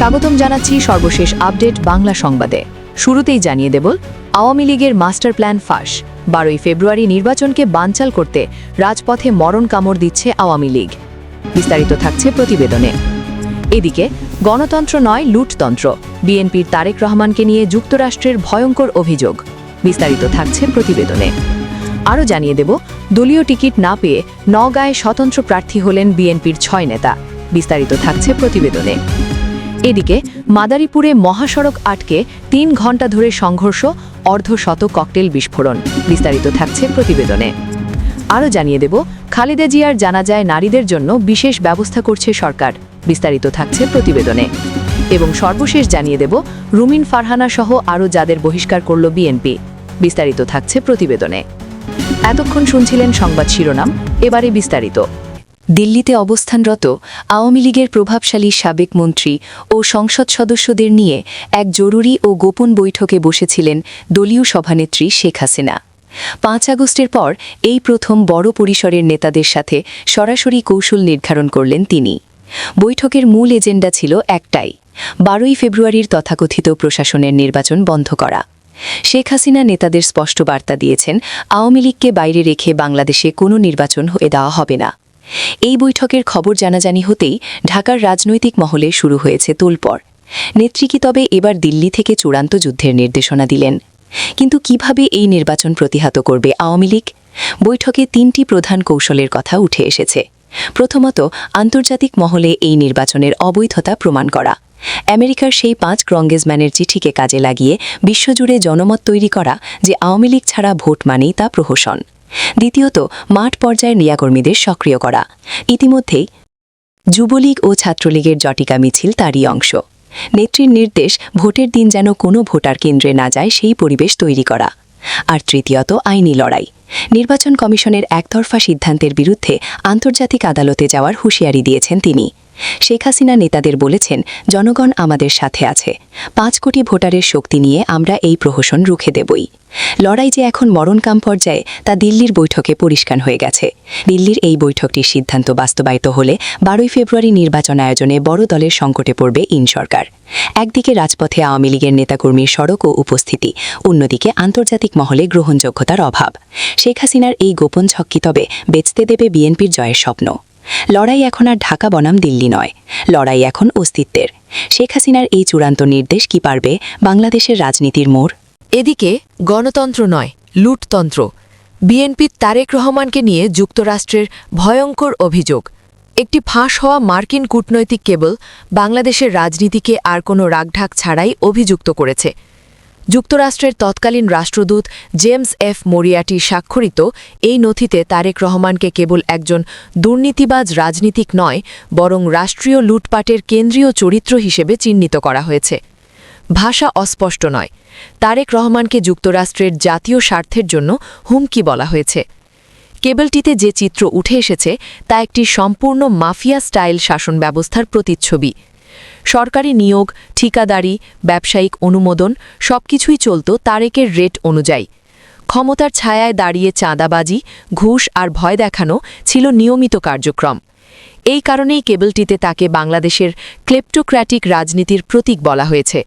স্বাগতম জানাচ্ছি সর্বশেষ আপডেট বাংলা সংবাদে। শুরুতেই জানিয়ে দেব, আওয়ামী লীগের মাস্টার প্ল্যান ফাঁস। 12ই ফেব্রুয়ারি নির্বাচনকে বানচাল করতে রাজপথে মরণ কামড় দিচ্ছে আওয়ামী লীগ। বিস্তারিত থাকছে প্রতিবেদনে। এদিকে গণতন্ত্র নয় লুটতন্ত্র, বিএনপির তারেক রহমানকে নিয়ে যুক্তরাষ্ট্রের ভয়ঙ্কর অভিযোগ। বিস্তারিত থাকছে প্রতিবেদনে। আরও জানিয়ে দেব, দলীয় টিকিট না পেয়ে নওগাঁয় স্বতন্ত্র প্রার্থী হলেন বিএনপির 6 নেতা। বিস্তারিত থাকছে প্রতিবেদনে। এদিকে মাদারীপুরে মহাসড়ক আটকে 3 ঘণ্টা ধরে সংঘর্ষ, অর্ধশত ককটেল বিস্ফোরণ। বিস্তারিত থাকছে প্রতিবেদনে। আরও জানিয়ে দেব, খালেদা জিয়ার জানাজায় নারীদের জন্য বিশেষ ব্যবস্থা করছে সরকার। বিস্তারিত থাকছে প্রতিবেদনে। এবং সর্বশেষ জানিয়ে দেব, রুমিন ফারহানা সহ আরও যাদের বহিষ্কার করল বিএনপি। বিস্তারিত থাকছে প্রতিবেদনে। এতক্ষণ শুনছিলেন সংবাদ শিরোনাম, এবারে বিস্তারিত। দিল্লিতে অবস্থানরত আওয়ামী লীগের প্রভাবশালী সাবেক মন্ত্রী ও সংসদ সদস্যদের নিয়ে এক জরুরি ও গোপন বৈঠকে বসেছিলেন দলীয় সভানেত্রী শেখ হাসিনা। 5 আগস্টের পর এই প্রথম বড় পরিসরের নেতাদের সাথে সরাসরি কৌশল নির্ধারণ করলেন তিনি। বৈঠকের মূল এজেন্ডা ছিল একটাই, 12ই ফেব্রুয়ারির তথাকথিত প্রশাসনের নির্বাচন বন্ধ করা। শেখ হাসিনা নেতাদের স্পষ্ট বার্তা দিয়েছেন, আওয়ামী লীগকে বাইরে রেখে বাংলাদেশে কোনো নির্বাচন হয়ে দেওয়া হবে না। এই বৈঠকের খবর জানাজানি হতেই ঢাকার রাজনৈতিক মহলে শুরু হয়েছে তোলপাড়। নেত্রী কি তবে এবার দিল্লি থেকে চূড়ান্ত যুদ্ধের নির্দেশনা দিলেন? কিন্তু কিভাবে এই নির্বাচন প্রতিহত করবে আওয়ামী লীগ? বৈঠকে 3টি প্রধান কৌশলের কথা উঠে এসেছে। প্রথমত, আন্তর্জাতিক মহলে এই নির্বাচনের অবৈধতা প্রমাণ করা। আমেরিকার সেই 5 কংগ্রেসম্যানের চিঠিকে কাজে লাগিয়ে বিশ্বজুড়ে জনমত তৈরি করা যে আওয়ামী লীগ ছাড়া ভোট মানেই তা প্রহসন। দ্বিতীয়ত, মাঠ পর্যায়ের নেতাকর্মীদের সক্রিয় করা। ইতিমধ্যেই যুবলীগ ও ছাত্রলীগের জটিকা মিছিল তারই অংশ। নেত্রীর নির্দেশ, ভোটের দিন যেন কোনো ভোটার কেন্দ্রে না যায় সেই পরিবেশ তৈরি করা। আর তৃতীয়ত, আইনি লড়াই। নির্বাচন কমিশনের একতরফা সিদ্ধান্তের বিরুদ্ধে আন্তর্জাতিক আদালতে যাওয়ার হুঁশিয়ারি দিয়েছেন তিনি। শেখ হাসিনা নেতাদের বলেছেন, জনগণ আমাদের সাথে আছে। 5 কোটি ভোটারের শক্তি নিয়ে আমরা এই প্রহসন রুখে দেবই। লড়াই যে এখন মরণকাম পর্যায়ে তা দিল্লির বৈঠকে পরিষ্কার হয়ে গেছে। দিল্লির এই বৈঠকটির সিদ্ধান্ত বাস্তবায়িত হলে 12ই ফেব্রুয়ারি নির্বাচন আয়োজনে বড় দলের সংকটে পড়বে সরকার। একদিকে রাজপথে আওয়ামী লীগের নেতাকর্মীর সড়ক ও উপস্থিতি, অন্যদিকে আন্তর্জাতিক মহলে গ্রহণযোগ্যতার অভাব। শেখ হাসিনার এই গোপন ছক্কি তবে বেচতে দেবে বিএনপির জয়ের স্বপ্ন। লড়াই এখন আর ঢাকা বনাম দিল্লি নয়, লড়াই এখন অস্তিত্বের। শেখ হাসিনার এই চূড়ান্ত নির্দেশ কি পারবে বাংলাদেশের রাজনীতির মোড়? এদিকে গণতন্ত্র নয় লুটতন্ত্র, বিএনপির তারেক রহমানকে নিয়ে যুক্তরাষ্ট্রের ভয়ঙ্কর অভিযোগ। একটি ফাঁস হওয়া মার্কিন কূটনৈতিক কেবল বাংলাদেশের রাজনীতিকে আর কোনো রাগঢাক ছাড়াই অভিযুক্ত করেছে। যুক্তরাষ্ট্রের তৎকালীন রাষ্ট্রদূত জেমস এফ মরিয়াটি স্বাক্ষরিত এই নথিতে তারেক রহমানকে কেবল একজন দুর্নীতিবাজ রাজনীতিক নয়, বরং রাষ্ট্রীয় লুটপাটের কেন্দ্রীয় চরিত্র হিসেবে চিহ্নিত করা হয়েছে। ভাষা অস্পষ্ট নয়, তারেক রহমানকে যুক্তরাষ্ট্রের জাতীয় স্বার্থের জন্য হুমকি বলা হয়েছে। কেবলটিতে যে চিত্র উঠে এসেছে তা একটি সম্পূর্ণ মাফিয়া স্টাইল শাসন ব্যবস্থার প্রতিচ্ছবি। সরকারি নিয়োগ, ঠিকাদারি, ব্যবসায়িক অনুমোদন সবকিছুই চলত তারেকের রেট অনুযায়ী। ক্ষমতার ছায়ায় দাঁড়িয়ে চাঁদাবাজি, ঘুষ আর ভয় দেখানো ছিল নিয়মিত কার্যক্রম। এই কারণেই কেবলটিতে তাকে বাংলাদেশের ক্লেপ্টোক্র্যাটিক রাজনীতির প্রতীক বলা হয়েছে।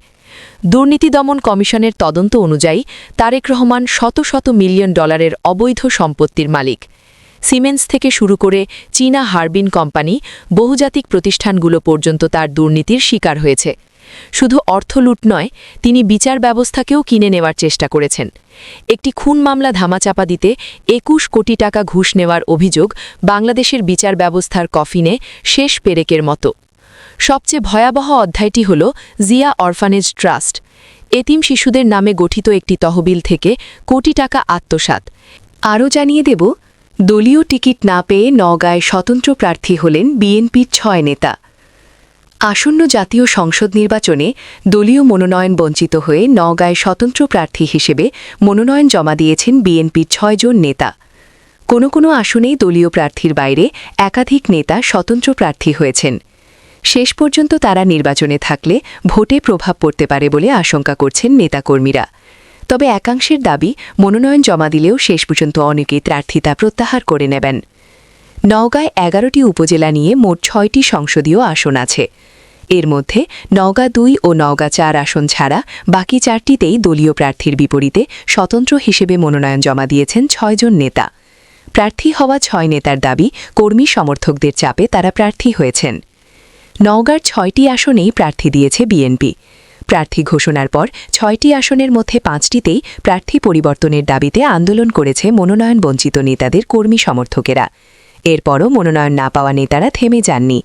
দুর্নীতি দমন কমিশনের তদন্ত অনুযায়ী তারেক রহমান শত শত মিলিয়ন ডলারের অবৈধ সম্পত্তির মালিক। সিমেন্স থেকে শুরু করে চীনা হারবিন কোম্পানি, বহুজাতিক প্রতিষ্ঠানগুলো পর্যন্ত তার দুর্নীতির শিকার হয়েছে। শুধু অর্থ লুট নয়, তিনি বিচার ব্যবস্থাকেও কিনে নেওয়ার চেষ্টা করেছেন। একটি খুন মামলা ধামাচাপা দিতে 21 কোটি টাকা ঘুষ নেওয়ার অভিযোগ বাংলাদেশের বিচার ব্যবস্থার কফিনে শেষ পেরেকের মতো। সবচেয়ে ভয়াবহ অধ্যায়টি হল জিয়া অরফানেজ ট্রাস্ট। এতিম শিশুদের নামে গঠিত একটি তহবিল থেকে কোটি টাকা আত্মসাৎ। আরও জানিয়ে দেব, দলীয় টিকিট না পেয়ে নওগাঁয় স্বতন্ত্র প্রার্থী হলেন বিএনপির 6 নেতা। আসন্ন জাতীয় সংসদ নির্বাচনে দলীয় মনোনয়ন বঞ্চিত হয়ে নওগাঁয় স্বতন্ত্র প্রার্থী হিসেবে মনোনয়ন জমা দিয়েছেন বিএনপির 6 জন নেতা। কোনো কোনো আসনেই দলীয় প্রার্থীর বাইরে একাধিক নেতা স্বতন্ত্র প্রার্থী হয়েছেন। শেষ পর্যন্ত তারা নির্বাচনে থাকলে ভোটে প্রভাব পড়তে পারে বলে আশঙ্কা করছেন নেতাকর্মীরা। তবে একাংশের দাবি, মনোনয়ন জমা দিলেও শেষ পর্যন্ত অনেকেই প্রার্থিতা প্রত্যাহার করে নেবেন। নওগাঁয় 11টি উপজেলা নিয়ে মোট 6টি সংসদীয় আসন আছে। এর মধ্যে নওগাঁ ২ ও নওগাঁ ৪ আসন ছাড়া বাকি ৪টিতেই দলীয় প্রার্থীর বিপরীতে স্বতন্ত্র হিসেবে মনোনয়ন জমা দিয়েছেন ৬ জন নেতা। প্রার্থী হওয়া ৬ নেতার দাবি, কর্মী সমর্থকদের চাপে তারা প্রার্থী হয়েছেন। নওগাঁর ৬টি আসনেই প্রার্থী দিয়েছে বিএনপি। প্রার্থী ঘোষণার পর ৬টি আসনের মধ্যে ৫টিতেই প্রার্থী পরিবর্তনের দাবিতে আন্দোলন করেছে মনোনয়ন বঞ্চিত নেতাদের কর্মী সমর্থকেরা। এরপরও মনোনয়ন না পাওয়া নেতারা থেমে যাননি।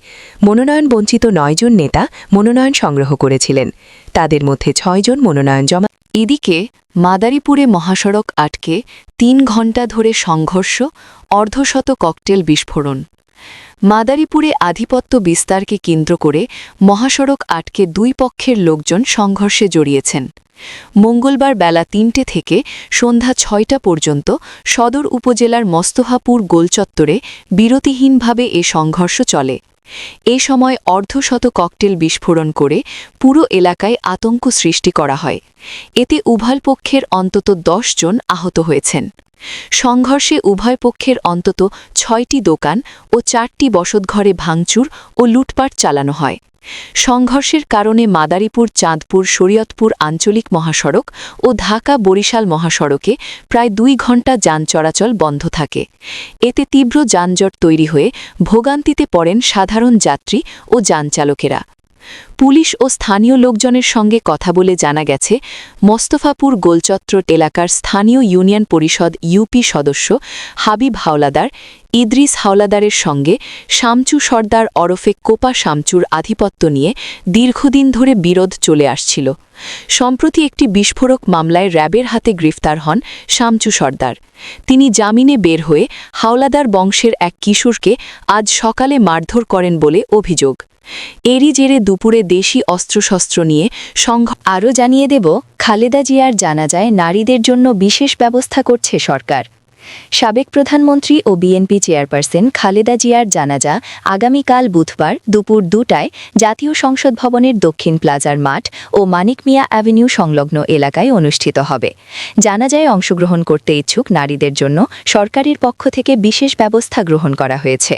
মনোনয়ন বঞ্চিত ৯ জন নেতা মনোনয়ন সংগ্রহ করেছিলেন। তাদের মধ্যে ৬ জন মনোনয়ন জমা। এদিকে মাদারীপুরে মহাসড়ক আটকে ৩ ঘণ্টা ধরে সংঘর্ষ, অর্ধশত ককটেল বিস্ফোরণ। মাদারীপুরে আধিপত্য বিস্তারকে কেন্দ্র করে মহাসড়ক আটকে দুই পক্ষের লোকজন সংঘর্ষে জড়িয়েছেন। মঙ্গলবার বেলা ৩টে থেকে সন্ধ্যা ৬টা পর্যন্ত সদর উপজেলার মস্তফাপুর গোলচত্বরে বিরতিহীনভাবে এ সংঘর্ষ চলে। এ সময় অর্ধশত ককটেল বিস্ফোরণ করে পুরো এলাকায় আতঙ্ক সৃষ্টি করা হয়। এতে উভয় পক্ষের অন্তত ১০ জন আহত হয়েছেন। সংঘর্ষে উভয় পক্ষের অন্তত ৬টি দোকান ও ৪টি বসতঘরে ভাঙচুর ও লুটপাট চালানো হয়। সংঘর্ষের কারণে মাদারীপুর চাঁদপুর শরীয়তপুর আঞ্চলিক মহাসড়ক ও ঢাকা বরিশাল মহাসড়কে প্রায় ২ ঘণ্টা যান চলাচল বন্ধ থাকে। এতে তীব্র যানজট তৈরি হয়ে ভোগান্তিতে পড়েন সাধারণ যাত্রী ও যানচালকেরা। পুলিশ ও স্থানীয় লোকজনের সঙ্গে কথা বলে জানা গেছে, মোস্তফাপুর গোলচত্র এলাকার স্থানীয় ইউনিয়ন পরিষদ ইউপি সদস্য হাবিব হাওলাদার, ইদ্রিস হাওলাদারের সঙ্গে শামচু সর্দার ওরফে কোপা শামচুর আধিপত্য নিয়ে দীর্ঘদিন ধরে বিরোধ চলে আসছিল। সম্প্রতি একটি বিস্ফোরক মামলায় র্যাবের হাতে গ্রেফতার হন শামচু সর্দার। তিনি জামিনে বের হয়ে হাওলাদার বংশের এক কিশোরকে আজ সকালে মারধর করেন বলে অভিযোগ। এরই জেরে দুপুরে দেশি অস্ত্রশস্ত্র নিয়ে আরও জানিয়ে দেব, খালেদা জিয়ার জানাজায় নারীদের জন্য বিশেষ ব্যবস্থা করছে সরকার। সাবেক প্রধানমন্ত্রী ও বিএনপি চেয়ারপারসন খালেদা জিয়ার জানাজা আগামীকাল বুধবার দুপুর ২টায় জাতীয় সংসদ ভবনের দক্ষিণ প্লাজার মাঠ ও মানিক মিয়া অ্যাভিনিউ সংলগ্ন এলাকায় অনুষ্ঠিত হবে। জানাজায় অংশগ্রহণ করতে ইচ্ছুক নারীদের জন্য সরকারের পক্ষ থেকে বিশেষ ব্যবস্থা গ্রহণ করা হয়েছে।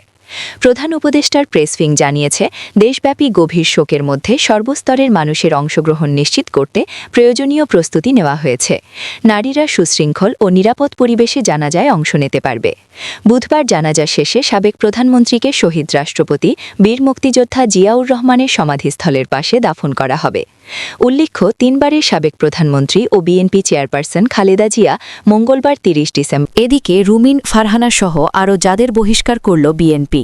প্রধান উপদেষ্টার প্রেসউইং জানিয়েছে, দেশব্যাপী গভীর শোকের মধ্যে সর্বস্তরের মানুষের অংশগ্রহণ নিশ্চিত করতে প্রয়োজনীয় প্রস্তুতি নেওয়া হয়েছে। নারীরা সুশৃঙ্খল ও নিরাপদ পরিবেশে জানাজায় অংশ নিতে পারবে। বুধবার জানাজা শেষে সাবেক প্রধানমন্ত্রীকে শহীদ রাষ্ট্রপতি বীর মুক্তিযোদ্ধা জিয়াউর রহমানের সমাধিস্থলের পাশে দাফন করা হবে। উল্লেখ্য, ৩বারের সাবেক প্রধানমন্ত্রী ও বিএনপি চেয়ারপারসন খালেদা জিয়া মঙ্গলবার ৩০ ডিসেম্বর। এদিকে রুমিন ফারহানা সহ আরও যাদের বহিষ্কার করল বিএনপি।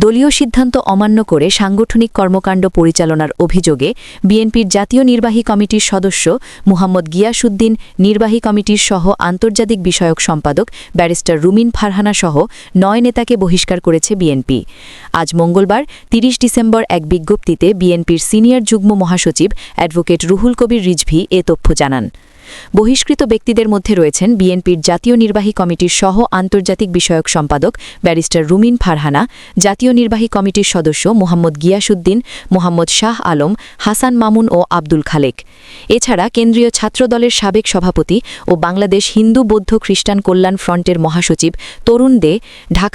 দলীয় সিদ্ধান্ত অমান্য করে সাংগঠনিক কর্মকাণ্ড পরিচালনার অভিযোগে বিএনপির জাতীয় নির্বাহী কমিটির সদস্য মুহাম্মদ গিয়াসউদ্দিন, নির্বাহী কমিটির সহ আন্তর্জাতিক বিষয়ক সম্পাদক ব্যারিস্টার রুমিন ফারহানা সহ ৯ নেতাকে বহিষ্কার করেছে বিএনপি। আজ মঙ্গলবার ৩০ ডিসেম্বর এক বিজ্ঞপ্তিতে বিএনপির সিনিয়র যুগ্ম মহাসচিব অ্যাডভোকেট রুহুল কবির রিজভী এ তথ্য জানান। বহিষ্কৃত ব্যক্তিদের মধ্যে রয়েছেন বিএনপির জাতীয় নির্বাহী কমিটির সহ আন্তর্জাতিক বিষয়ক সম্পাদক ব্যারিস্টার রুমিন ফারহানা, জাতীয় নির্বাহী কমিটির সদস্য মুহাম্মদ গিয়াসউদ্দিন, মোহাম্মদ শাহ আলম, হাসান মামুন ও আব্দুল খালেক। এছাড়া কেন্দ্রীয় ছাত্রদলের সাবেক সভাপতি ও বাংলাদেশ হিন্দু বৌদ্ধ খ্রিস্টান কল্যাণ ফ্রন্টের মহাসচিব তরুণ দে, ঢাকা